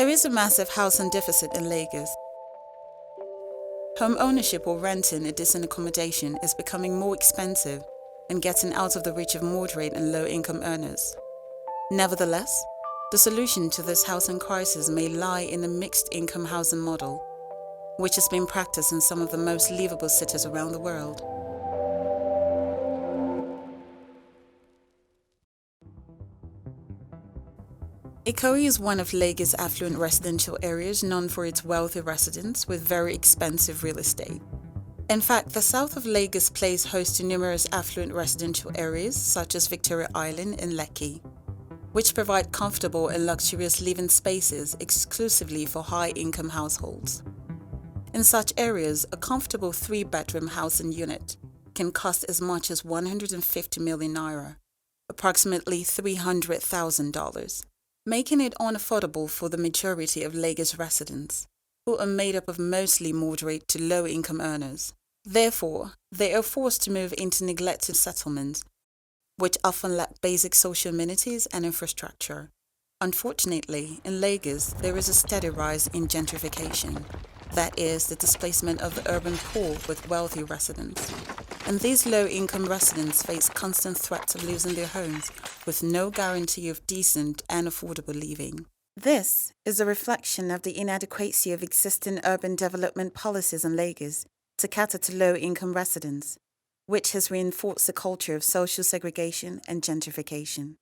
There is a massive housing deficit in Lagos. Home ownership or renting a decent accommodation is becoming more expensive and getting out of the reach of moderate and low-income earners. Nevertheless, the solution to this housing crisis may lie in a mixed-income housing model, which has been practiced in some of the most livable cities around the world. Ikoyi is one of Lagos' affluent residential areas known for its wealthy residents with very expensive real estate. In fact, the south of Lagos plays host to numerous affluent residential areas such as Victoria Island and Lekki, which provide comfortable and luxurious living spaces exclusively for high-income households. In such areas, a comfortable 3-bedroom housing unit can cost as much as 150 million naira, approximately $300,000, making it unaffordable for the majority of Lagos residents, who are made up of mostly moderate to low-income earners. Therefore, they are forced to move into neglected settlements, which often lack basic social amenities and infrastructure. Unfortunately, in Lagos, there is a steady rise in gentrification, that is, the displacement of the urban poor with wealthy residents. And these low-income residents face constant threats of losing their homes with no guarantee of decent and affordable living. This is a reflection of the inadequacy of existing urban development policies in Lagos to cater to low-income residents, which has reinforced the culture of social segregation and gentrification.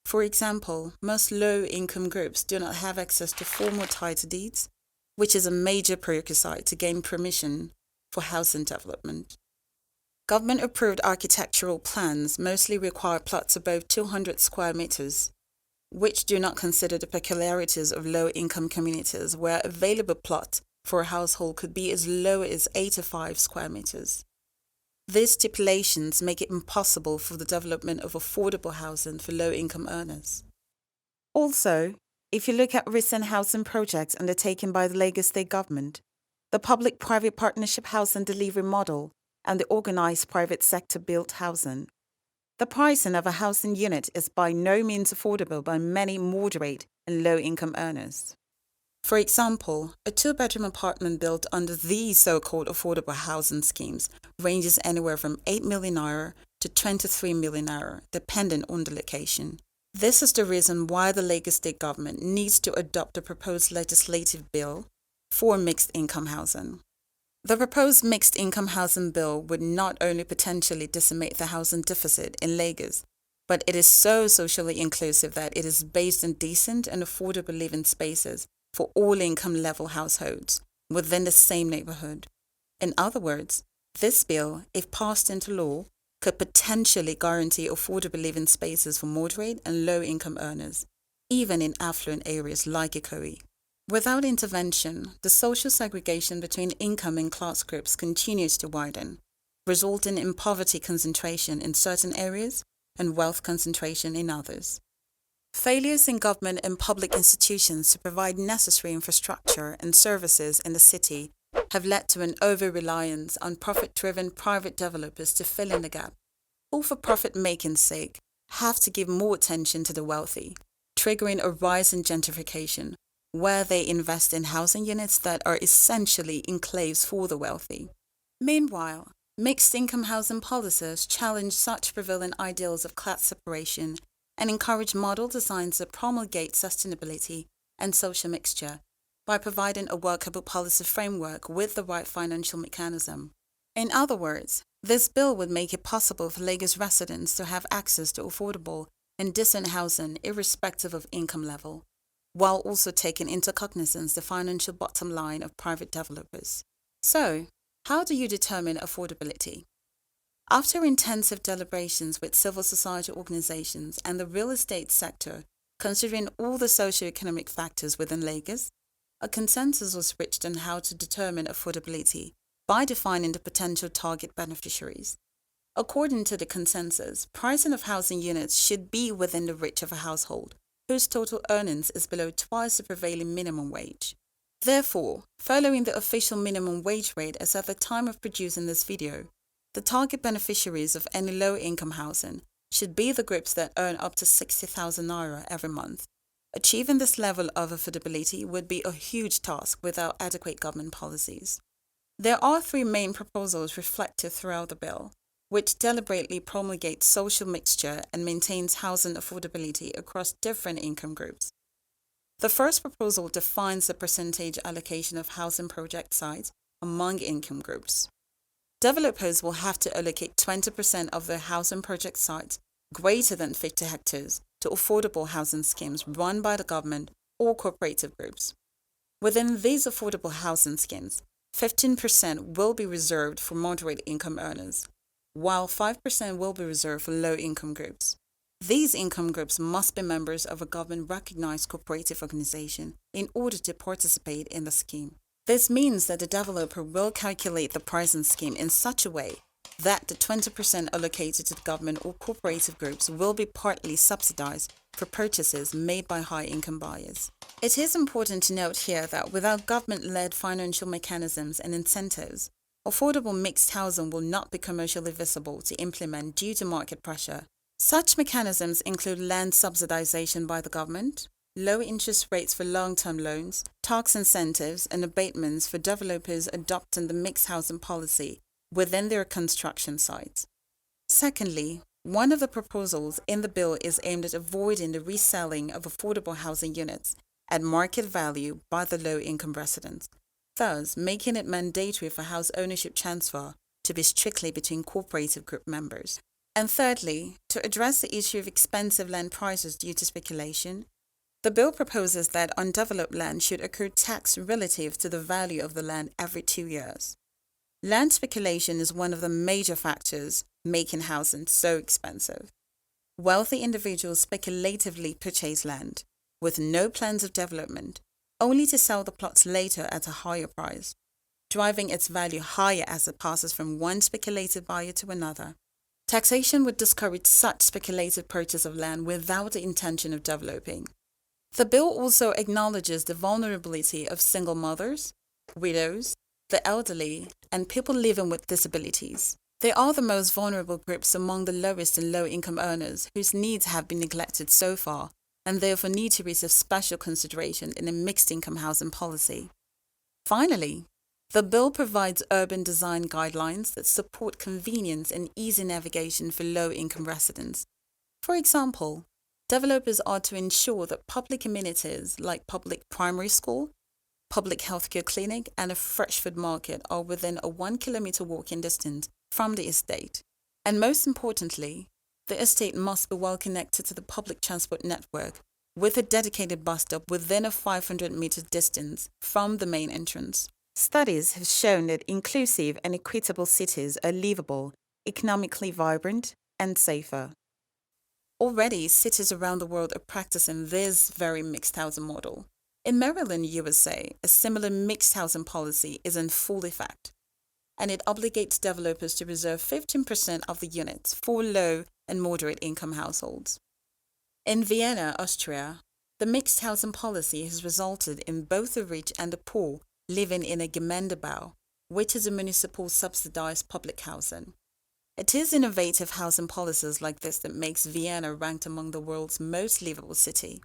For example, most low-income groups do not have access to formal title deeds, which is a major prerequisite to gain permission for housing development. Government-approved architectural plans mostly require plots above 200 square meters, which do not consider the peculiarities of low-income communities where available plot for a household could be as low as 85 square meters. These stipulations make it impossible for the development of affordable housing for low-income earners. Also, if you look at recent housing projects undertaken by the Lagos State Government, the public-private partnership housing delivery model, and the organized private sector built housing, the pricing of a housing unit is by no means affordable by many moderate and low-income earners. For example, a 2-bedroom apartment built under these so-called affordable housing schemes ranges anywhere from 8 million naira to 23 million naira, depending on the location. This is the reason why the Lagos State Government needs to adopt a proposed legislative bill for mixed-income housing. The proposed mixed-income housing bill would not only potentially decimate the housing deficit in Lagos, but it is so socially inclusive that it is based on decent and affordable living spaces for all income-level households within the same neighborhood. In other words, this bill, if passed into law, could potentially guarantee affordable living spaces for moderate and low-income earners, even in affluent areas like Ikoyi. Without intervention, the social segregation between income and class groups continues to widen, resulting in poverty concentration in certain areas and wealth concentration in others. Failures in government and public institutions to provide necessary infrastructure and services in the city have led to an over-reliance on profit-driven private developers to fill in the gap, who for profit-making's sake have to give more attention to the wealthy, triggering a rise in gentrification, where they invest in housing units that are essentially enclaves for the wealthy. Meanwhile, mixed-income housing policies challenge such prevalent ideals of class separation and encourage model designs that promulgate sustainability and social mixture by providing a workable policy framework with the right financial mechanism. In other words, this bill would make it possible for Lagos residents to have access to affordable and decent housing irrespective of income level, while also taking into cognizance the financial bottom line of private developers. So, how do you determine affordability? After intensive deliberations with civil society organizations and the real estate sector, considering all the socio-economic factors within Lagos, a consensus was reached on how to determine affordability by defining the potential target beneficiaries. According to the consensus, pricing of housing units should be within the reach of a household whose total earnings is below twice the prevailing minimum wage. Therefore, following the official minimum wage rate as at the time of producing this video, the target beneficiaries of any low-income housing should be the groups that earn up to 60,000 naira every month, Achieving this level of affordability would be a huge task without adequate government policies. There are three main proposals reflected throughout the bill, which deliberately promulgates social mixture and maintains housing affordability across different income groups. The first proposal defines the percentage allocation of housing project sites among income groups. Developers will have to allocate 20% of their housing project sites greater than 50 hectares to affordable housing schemes run by the government or cooperative groups. Within these affordable housing schemes, 15% will be reserved for moderate income earners, while 5% will be reserved for low income groups. These income groups must be members of a government-recognized cooperative organization in order to participate in the scheme. This means that the developer will calculate the pricing scheme in such a way that the 20% allocated to the government or cooperative groups will be partly subsidized for purchases made by high-income buyers. It is important to note here that without government-led financial mechanisms and incentives, affordable mixed housing will not be commercially visible to implement due to market pressure. Such mechanisms include land subsidization by the government, low interest rates for long-term loans, tax incentives and abatements for developers adopting the mixed housing policy within their construction sites. Secondly, one of the proposals in the bill is aimed at avoiding the reselling of affordable housing units at market value by the low-income residents, thus making it mandatory for house ownership transfer to be strictly between cooperative group members. And thirdly, to address the issue of expensive land prices due to speculation, the bill proposes that undeveloped land should accrue tax relative to the value of the land every 2 years. Land speculation is one of the major factors making housing so expensive. Wealthy individuals speculatively purchase land with no plans of development, only to sell the plots later at a higher price, driving its value higher as it passes from one speculative buyer to another. Taxation would discourage such speculative purchase of land without the intention of developing. The bill also acknowledges the vulnerability of single mothers, widows, the elderly, and people living with disabilities. They are the most vulnerable groups among the lowest and low-income earners whose needs have been neglected so far and therefore need to receive special consideration in a mixed-income housing policy. Finally, the bill provides urban design guidelines that support convenience and easy navigation for low-income residents. For example, developers are to ensure that public amenities like public primary school, public healthcare clinic, and a fresh food market are within a 1-kilometer walking distance from the estate. And most importantly, the estate must be well connected to the public transport network with a dedicated bus stop within a 500-meter distance from the main entrance. Studies have shown that inclusive and equitable cities are livable, economically vibrant, and safer. Already, cities around the world are practicing this very mixed housing model. In Maryland, USA, a similar mixed housing policy is in full effect, and it obligates developers to reserve 15% of the units for low and moderate income households. In Vienna, Austria, the mixed housing policy has resulted in both the rich and the poor living in a Gemeindebau, which is a municipal subsidized public housing. It is innovative housing policies like this that makes Vienna ranked among the world's most livable city.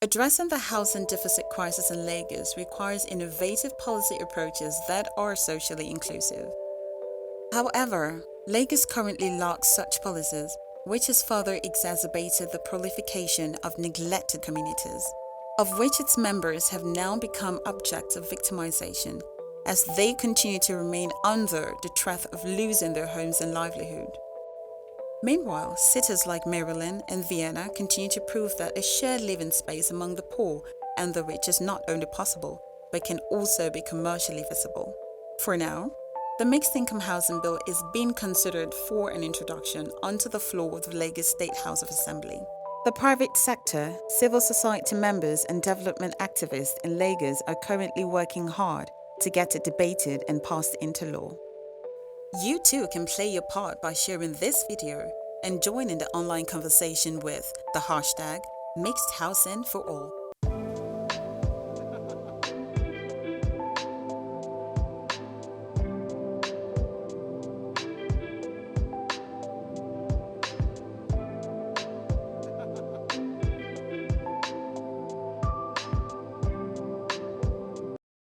Addressing the housing deficit crisis in Lagos requires innovative policy approaches that are socially inclusive. However, Lagos currently lacks such policies, which has further exacerbated the proliferation of neglected communities, of which its members have now become objects of victimization, as they continue to remain under the threat of losing their homes and livelihood. Meanwhile, cities like Maryland and Vienna continue to prove that a shared living space among the poor and the rich is not only possible, but can also be commercially visible. For now, the Mixed Income Housing Bill is being considered for an introduction onto the floor of the Lagos State House of Assembly. The private sector, civil society members and development activists in Lagos are currently working hard to get it debated and passed into law. You too can play your part by sharing this video and joining the online conversation with the hashtag Mixed Housing for All.